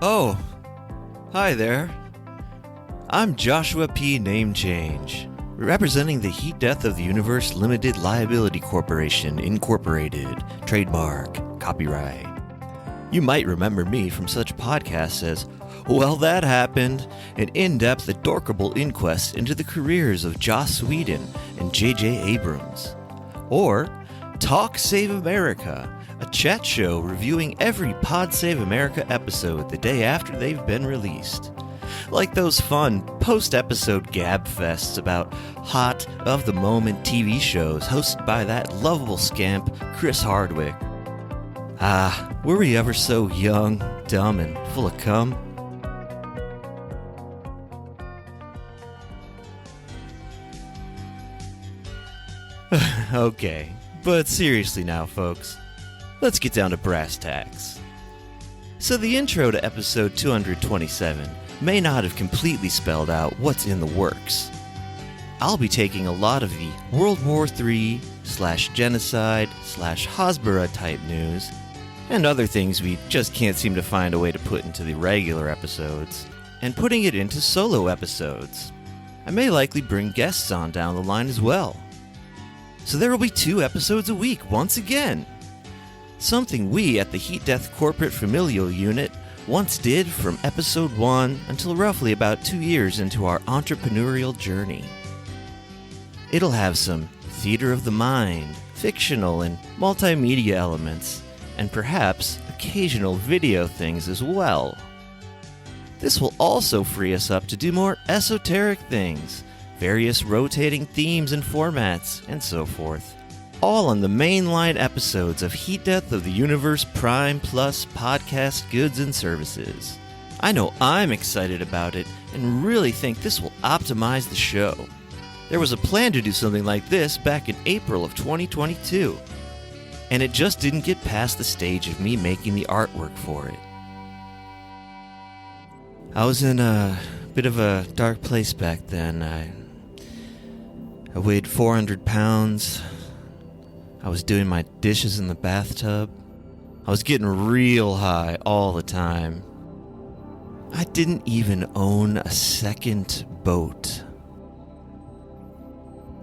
Oh, hi there. I'm Joshua P. Name Change, representing the Heat Death of the Universe Limited Liability Corporation, Incorporated, trademark, copyright. You might remember me from such podcasts as Well, That Happened, an in-depth, adorkable inquest into the careers of Joss Whedon and J.J. Abrams. Or Talk Save America, a chat show reviewing every Pod Save America episode the day after they've been released. Like those fun post-episode gab fests about hot, of-the-moment TV shows hosted by that lovable scamp, Chris Hardwick. Ah, were we ever so young, dumb, and full of cum? Okay, but seriously now, folks. Let's get down to brass tacks. So the intro to episode 227 may not have completely spelled out what's in the works. I'll be taking a lot of the World War III /genocide /Hasbara type news and other things we just can't seem to find a way to put into the regular episodes, and putting it into solo episodes. I may likely bring guests on down the line as well. So there will be 2 episodes a week once again. Something we at the Heat Death Corporate Familial Unit once did from episode 1 until roughly about 2 years into our entrepreneurial journey. It'll have some theater of the mind, fictional and multimedia elements, and perhaps occasional video things as well. This will also free us up to do more esoteric things, various rotating themes and formats, and so forth. All on the mainline episodes of Heat Death of the Universe Prime Plus podcast goods and services. I know I'm excited about it and really think this will optimize the show. There was a plan to do something like this back in April of 2022, and it just didn't get past the stage of me making the artwork for it. I was in a bit of a dark place back then. I weighed 400 pounds. I was doing my dishes in the bathtub. I was getting real high all the time. I didn't even own a second boat.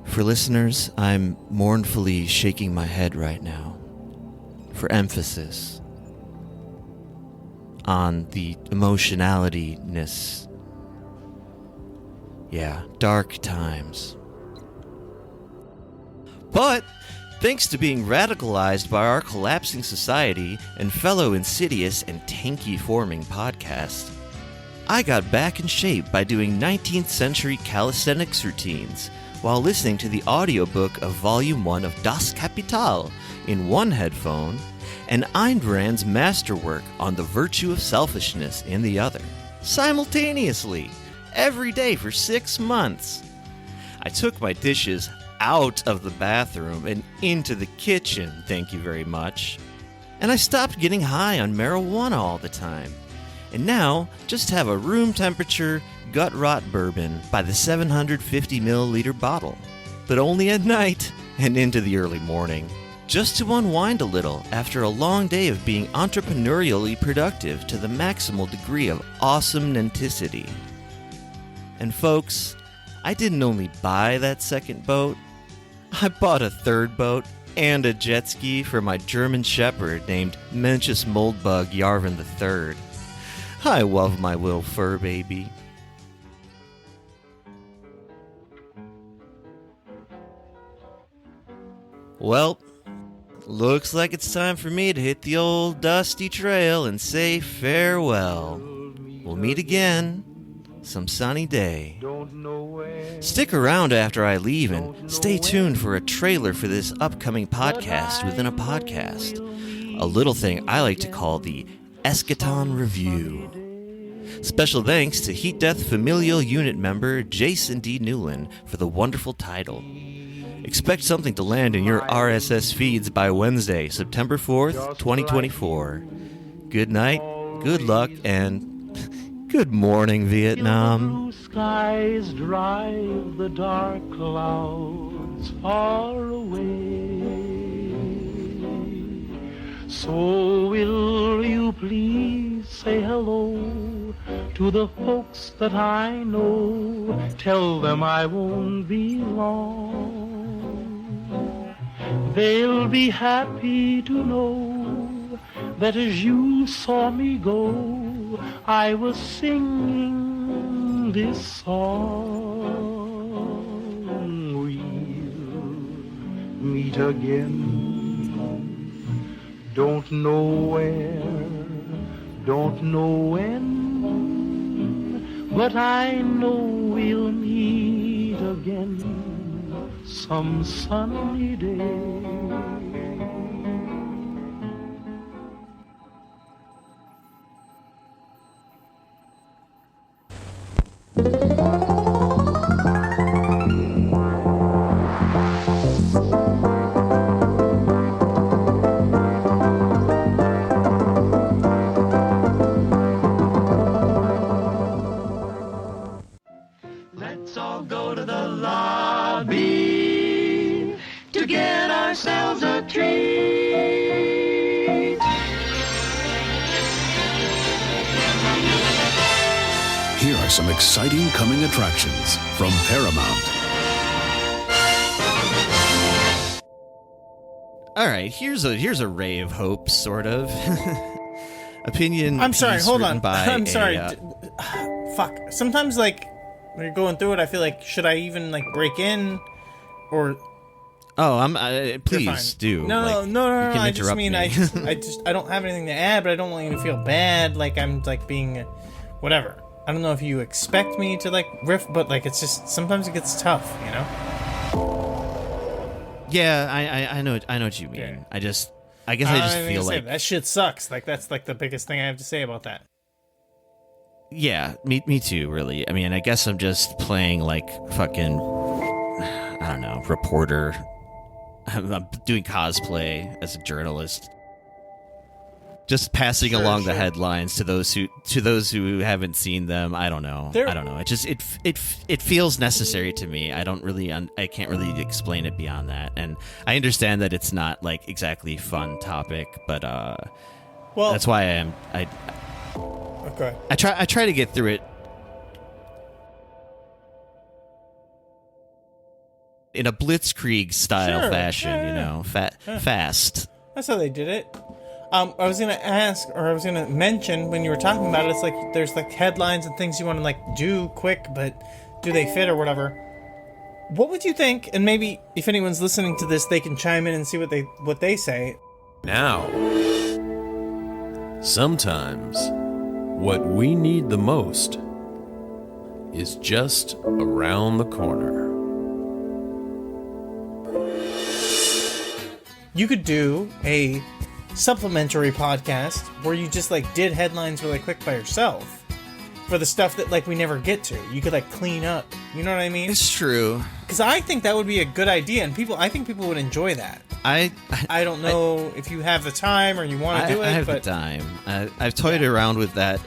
For listeners, I'm mournfully shaking my head right now for emphasis on the emotionality-ness. Yeah, dark times. But thanks to being radicalized by our collapsing society and fellow insidious and tanky-forming podcasts, I got back in shape by doing 19th century calisthenics routines while listening to the audiobook of Volume 1 of Das Kapital in one headphone and Ayn Rand's masterwork on the virtue of selfishness in the other, simultaneously, every day for 6 months. I took my dishes out of the bathroom and into the kitchen, thank you very much. And I stopped getting high on marijuana all the time. And now, just have a room temperature, gut rot bourbon by the 750 milliliter bottle. But only at night and into the early morning. Just to unwind a little after a long day of being entrepreneurially productive to the maximal degree of awesomenanticity. And folks, I didn't only buy that second boat, I bought a third boat and a jet ski for my German Shepherd named Mencius Moldbug Yarvin III. I love my little fur baby. Well, looks like it's time for me to hit the old dusty trail and say farewell. We'll meet again some sunny day. Stick around after I leave and stay tuned for a trailer for this upcoming podcast within a podcast. A little thing I like to call the Eschaton Review. Special thanks to Heat Death Familial Unit member Jason D. Newland for the wonderful title. Expect something to land in your RSS feeds by Wednesday, September 4th, 2024. Good night, good luck, and good morning, Vietnam. Blue skies drive the dark clouds far away. So will you please say hello to the folks that I know. Tell them I won't be long. They'll be happy to know that as you saw me go, I was singing this song. We'll meet again. Don't know where, don't know when, but I know we'll meet again some sunny day. Let's all go to the lobby to get ourselves a treat. Here are some exciting coming attractions from Paramount. All right, here's a ray of hope, sort of. Opinion. I'm sorry, piece hold written on. by I'm sorry. a, Fuck. Sometimes, like, when you're going through it, I feel like, should I even, like, break in? Or... Oh, please fine. do. No, you can I just interrupt mean, me. I don't have anything to add, but I don't want you to feel bad, like I'm, like, being... whatever. I don't know if you expect me to, like, riff, but, like, it's just... Sometimes it gets tough, you know? Yeah, I know what you mean. Okay. I guess I just feel like that shit sucks. Like, that's, like, the biggest thing I have to say about that. yeah, me too. Really, I mean, I guess I'm just playing like fucking, I don't know, reporter. I'm doing cosplay as a journalist, just passing along the headlines to those who haven't seen them. I don't know. It just it feels necessary to me. I don't really I can't really explain it beyond that. And I understand that it's not like exactly fun topic, but well, that's why okay. I try to get through it in a blitzkrieg style fashion, you know, fast. That's how they did it. I was gonna ask, or I was gonna mention when you were talking about it, it's like there's like headlines and things you want to like do quick, but do they fit or whatever? What would you think? And maybe if anyone's listening to this, they can chime in and see what they say. Now, sometimes what we need the most is just around the corner. You could do a supplementary podcast where you just like did headlines really quick by yourself for the stuff that like we never get to. You could like clean up, you know what I mean? It's true. Because I think that would be a good idea, and I think people would enjoy that. I don't know if you have the time or you want to do it. I have but the time. I've toyed around with that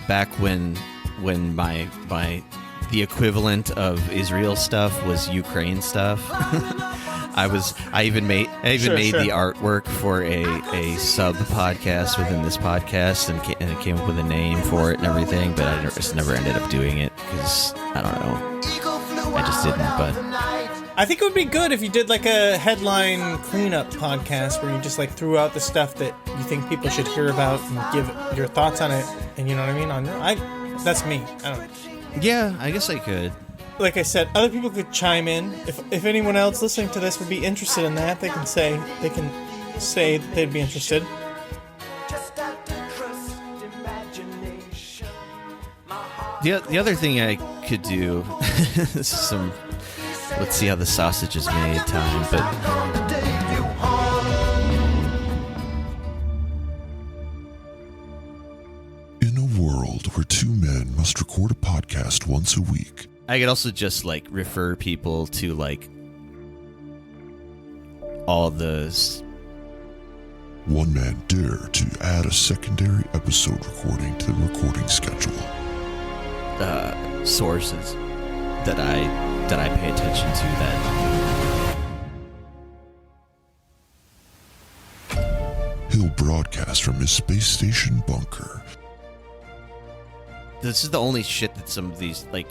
back when the equivalent of Israel stuff was Ukraine stuff. I even made the artwork for a sub podcast within this podcast, and it came up with a name for it and everything, but I just never ended up doing it because I don't know. I just didn't. But I think it would be good if you did like a headline cleanup podcast where you just like threw out the stuff that you think people should hear about and give your thoughts on it, and you know what I mean. That's me. I don't know. Yeah, I guess I could. Like I said, other people could chime in. If anyone else listening to this would be interested in that, they can say that they'd be interested. The other thing I could do this is some let's see how the sausage is made time, but in a world where two men must record a podcast once a week, I could also just like refer people to like all those. One man dare to add a secondary episode recording to the recording schedule. Sources that I pay attention to that He'll broadcast from his space station bunker this is the only shit that some of these, like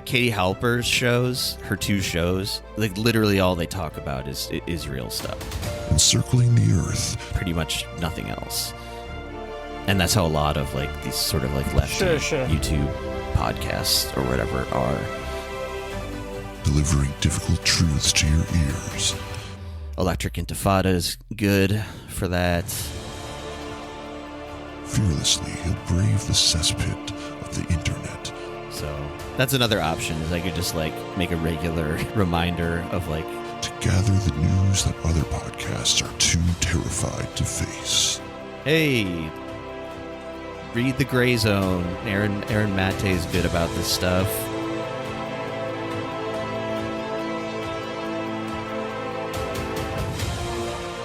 Katie Halper's shows, her 2 shows, like literally all they talk about is Israel stuff. Encircling the Earth. Pretty much nothing else. And that's how a lot of like these sort of like left YouTube podcasts or whatever are. Delivering difficult truths to your ears. Electric Intifada is good for that. Fearlessly, he'll brave the cesspit of the internet. So that's another option, is I could just like make a regular reminder of like... to gather the news that other podcasts are too terrified to face. Hey, read The Gray Zone. Aaron Mate is good about this stuff.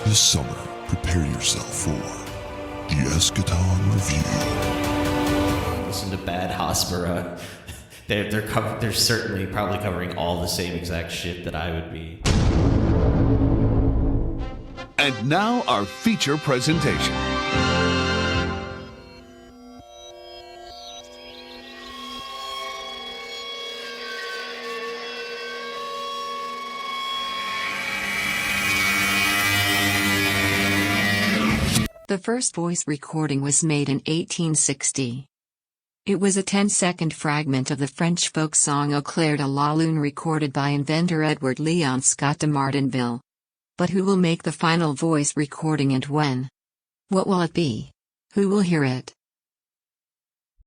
This summer, prepare yourself for the Eschaton Review. Listen to Bad Hospira. They're certainly probably covering all the same exact shit that I would be. And now our feature presentation. The first voice recording was made in 1860. It was a 10-second fragment of the French folk song Au clair de la lune recorded by inventor Edward Leon Scott de Martinville. But who will make the final voice recording and when? What will it be? Who will hear it?